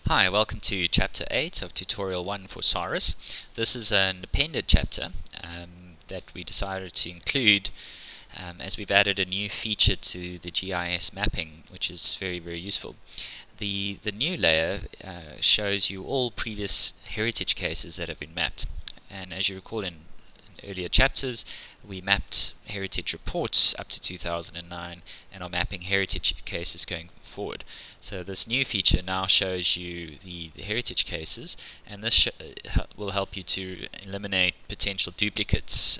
Hi, welcome to Chapter 8 of Tutorial 1 for Saurus. This is an appended chapter that we decided to include as we've added a new feature to the GIS mapping, which is very useful. The new layer shows you all previous heritage cases that have been mapped, and as you recall in earlier chapters, we mapped heritage reports up to 2009 and are mapping heritage cases going forward. So this new feature now shows you the heritage cases, and this will help you to eliminate potential duplicates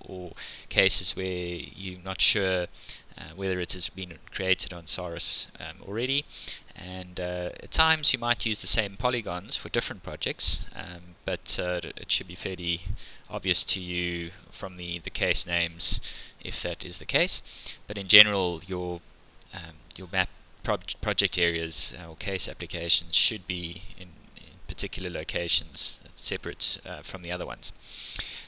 or cases where you're not sure whether it has been created on Saurus already. And at times you might use the same polygons for different projects, but it should be fairly obvious to you from the case names if that is the case. But in general, your map project areas or case applications should be in particular locations separate from the other ones.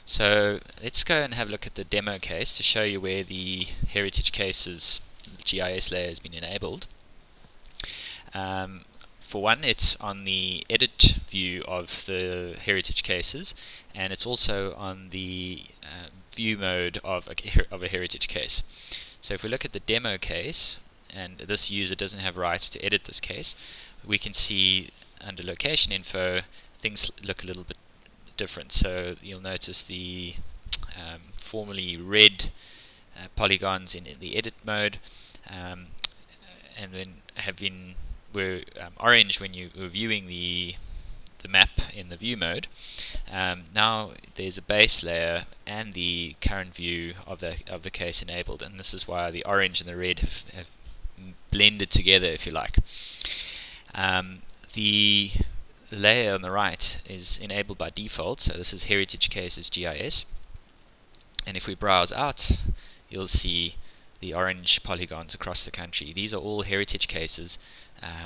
So let's go and have a look at the demo case to show you where the heritage cases GIS layer has been enabled. For one, it's on the edit view of the heritage cases, and it's also on the view mode of a heritage case. So if we look at the demo case, and this user doesn't have rights to edit this case, we can see under location info things look a little bit different. So you'll notice the formerly red polygons in the edit mode, and then were orange when you were viewing the map in the view mode. Now there's a base layer and the current view of the case enabled, and this is why the orange and the red have blended together, if you like. The layer on the right is enabled by default, so this is Heritage Cases GIS, and if we browse out, you'll see the orange polygons across the country. These are all heritage cases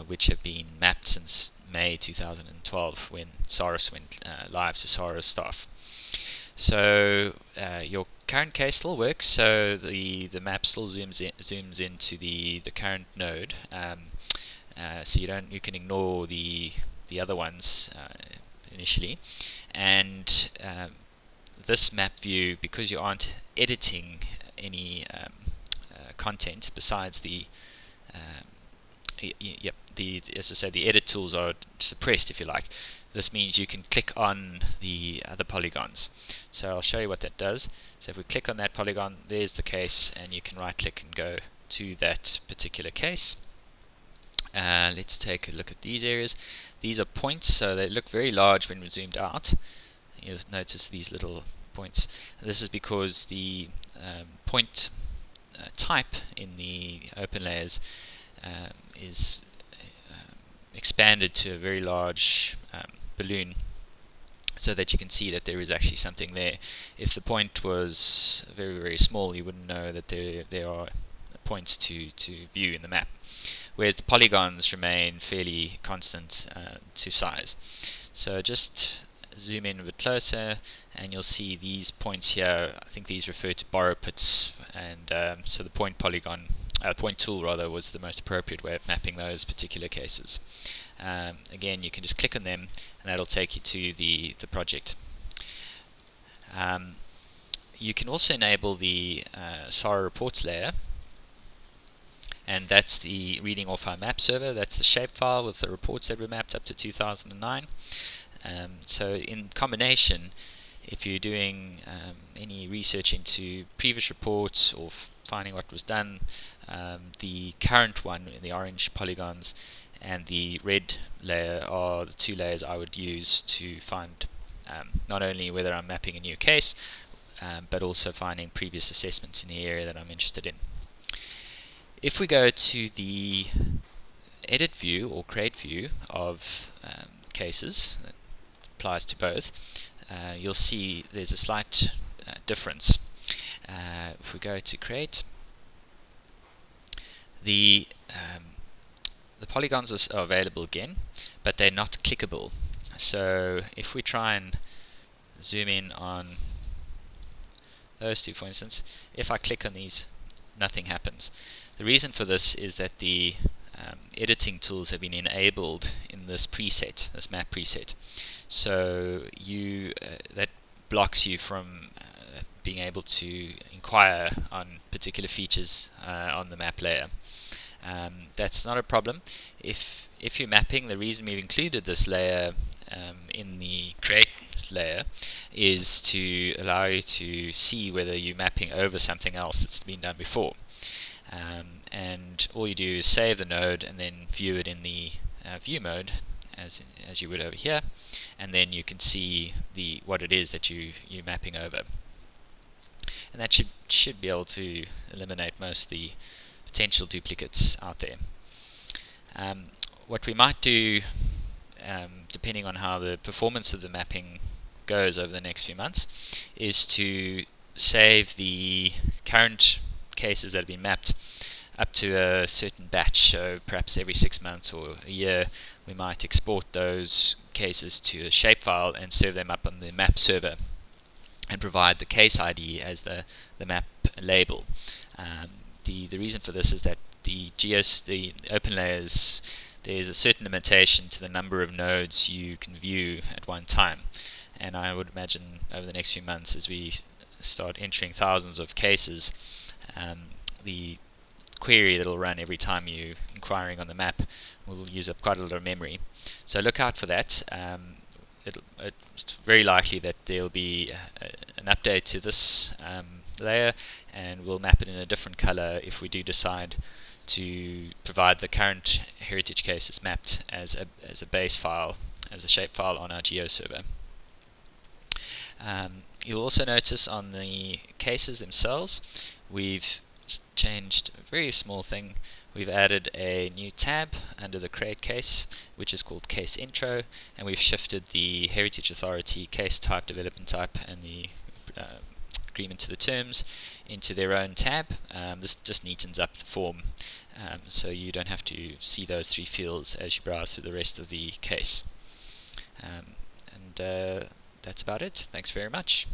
which have been mapped since May 2012 when Saurus went live to Saurus staff. So your current case still works, so the map still zooms into the current node, so you can ignore the other ones initially, and this map view, because you aren't editing any content besides as I say, the edit tools are suppressed, if you like. This means you can click on the other polygons. So I'll show you what that does. So if we click on that polygon, there's the case, and you can right click and go to that particular case. Let's take a look at these areas. These are points, so they look very large when we're zoomed out. You'll notice these little points. This is because the point type in the open layers is expanded to a very large balloon, so that you can see that there is actually something there. If the point was very small, you wouldn't know that there are points to view in the map, whereas the polygons remain fairly constant to size. So just zoom in a bit closer, and you'll see these points here. I think these refer to borrow pits, and so the point tool rather was the most appropriate way of mapping those particular cases. Again, you can just click on them, and that'll take you to the project. You can also enable the SARA reports layer, and that's the reading off our map server. That's the shapefile with the reports that were mapped up to 2009. So in combination, if you're doing any research into previous reports or finding what was done, the current one in the orange polygons and the red layer are the two layers I would use to find not only whether I'm mapping a new case, but also finding previous assessments in the area that I'm interested in. If we go to the edit view or create view of cases, that applies to both, you'll see there's a slight difference. If we go to create, the polygons are available again, but they're not clickable. So if we try and zoom in on those two, for instance, if I click on these, nothing happens. The reason for this is that the editing tools have been enabled in this preset, this map preset. So that blocks you from being able to inquire on particular features on the map layer. That's not a problem. If you're mapping, the reason we've included this layer in the create layer is to allow you to see whether you're mapping over something else that's been done before. And all you do is save the node and then view it in the view mode as you would over here, and then you can see what it is that you're mapping over. And that should be able to eliminate most of the potential duplicates out there. What we might do, depending on how the performance of the mapping goes over the next few months, is to save the current cases that have been mapped up to a certain batch. So perhaps every 6 months or a year we might export those cases to a shapefile and serve them up on the map server and provide the case ID as the map label. The reason for this is that the open layers, there's a certain limitation to the number of nodes you can view at one time, and I would imagine over the next few months, as we start entering thousands of cases, the query that'll run every time you're inquiring on the map will use up quite a lot of memory. So look out for that. It's very likely that there'll be an update to this layer, and we'll map it in a different color if we do decide to provide the current heritage cases mapped as a base file, as a shapefile on our geo server. You'll also notice on the cases themselves, we've changed a very small thing. We've added a new tab under the create case, which is called case intro, and we've shifted the heritage authority, case type, development type, and the agreement to the terms into their own tab. This just neatens up the form, so you don't have to see those three fields as you browse through the rest of the case. And that's about it. Thanks very much.